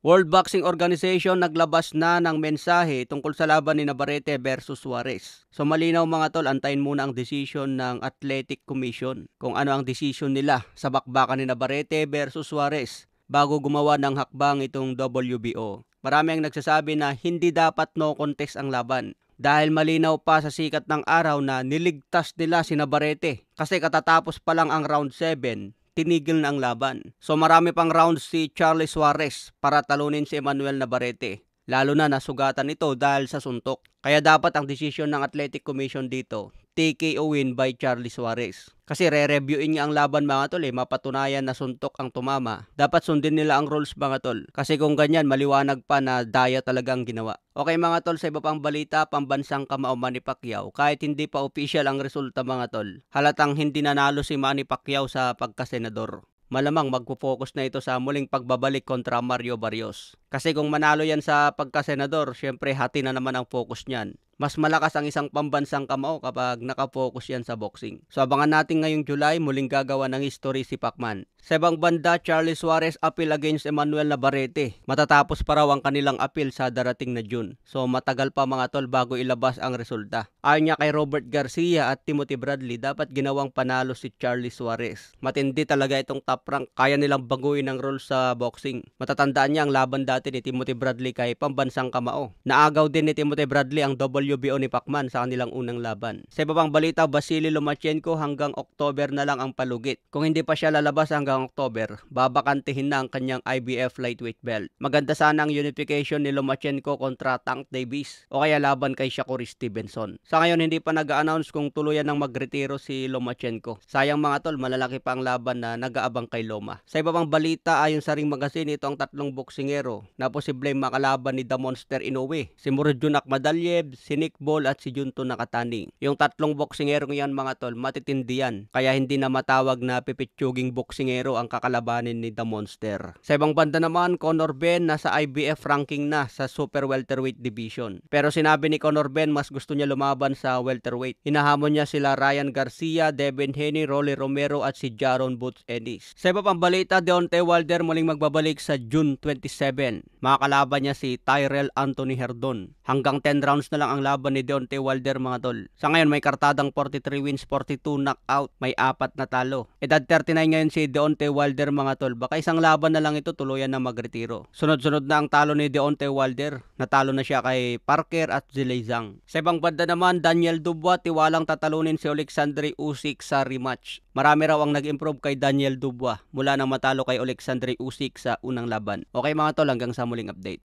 World Boxing Organization naglabas na ng mensahe tungkol sa laban ni Navarrete versus Suarez. So malinaw mga tol, antayin muna ang desisyon ng Athletic Commission kung ano ang desisyon nila sa bakbakan ni Navarrete versus Suarez bago gumawa ng hakbang itong WBO. Marami ang nagsasabi na hindi dapat no contest ang laban dahil malinaw pa sa sikat ng araw na niligtas nila si Navarrete kasi katatapos pa lang ang round 7. Tinigil na ang laban. So marami pang rounds si Charlie Suarez para talunin si Emmanuel Navarrete. Lalo na nasugatan ito dahil sa suntok. Kaya dapat ang desisyon ng Athletic Commission dito, TKO win by Charlie Suarez. Kasi re-reviewin niya ang laban mga tol mapatunayan na suntok ang tumama. Dapat sundin nila ang rules mga tol. Kasi kung ganyan, maliwanag pa na daya talagang ginawa. Okay mga tol, sa iba pang balita, pambansang kamao Manny Pacquiao. Kahit hindi pa official ang resulta mga tol, halatang hindi nanalo si Manny Pacquiao sa pagkasenador. Malamang magpo-focus na ito sa muling pagbabalik kontra Mario Barrios. Kasi kung manalo yan sa pagkasenador, syempre hati na naman ang focus niyan. Mas malakas ang isang pambansang kamao kapag nakafocus yan sa boxing. So abangan natin ngayong July, muling gagawa ng history si Pacman. Sa ibang banda, Charlie Suarez appeal against Emmanuel Navarrete. Matatapos pa raw ang kanilang appeal sa darating na June. So matagal pa mga tol bago ilabas ang resulta. Ayon niya kay Robert Garcia at Timothy Bradley, dapat ginawang panalo si Charlie Suarez. Matindi talaga itong top rank. Kaya nilang baguhin ang rules sa boxing. Matatandaan niya ang laban dati ni Timothy Bradley kay pambansang kamao. Naagaw din ni Timothy Bradley ang WBO ni Pacman sa kanilang unang laban. Sa iba pang balita, Vasily Lomachenko hanggang October na lang ang palugit. Kung hindi pa siya lalabas hanggang October, babakantihin na ang kanyang IBF lightweight belt. Maganda sana ang unification ni Lomachenko kontra Tank Davis o kaya laban kay Shakur Stevenson. Sa ngayon, hindi pa nag-a-announce kung tuluyan ng magretiro si Lomachenko. Sayang mga tol, malalaki pa ang laban na nag-aabang kay Loma. Sa iba pang balita, ayon sa Ring Magazine, ito ang tatlong boksingero na posibleng makalaban ni The Monster Inoue. Si Murodjon Akhmadaliev, si Nick Ball at si Junto Nakatani. Yung tatlong boksingero ngayon mga tol, matitindi yan. Kaya hindi na matawag na pipitsuging boksingero ang kakalabanin ni The Monster. Sa ibang banda naman, Conor Benn nasa IBF ranking na sa super welterweight division. Pero sinabi ni Conor Benn mas gusto niya lumaban sa welterweight. Hinahamon niya sila Ryan Garcia, Devin Haney, Rolly Romero at si Jaron Boots Ennis. Sa iba pang balita, Deontay Wilder muling magbabalik sa June 27. Makakalaban niya si Tyrell Anthony Herdon. Hanggang 10 rounds na lang ang laban ni Deontay Wilder mga tol. Sa ngayon may kartadang 43 wins, 42 knockout, may 4 na talo. Edad 39 ngayon si Deontay Wilder mga tol. Baka isang laban na lang ito tuluyan na magretiro. Sunod-sunod na ang talo ni Deontay Wilder. Natalo na siya kay Parker at Zhilei Zhang. Sa ibang banda naman, Daniel Dubois tiwalang tatalunin si Alexandre Usyk sa rematch. Marami raw ang nag-improve kay Daniel Dubois mula nang matalo kay Alexandre Usyk sa unang laban. Okay mga tol, hanggang sa muling update.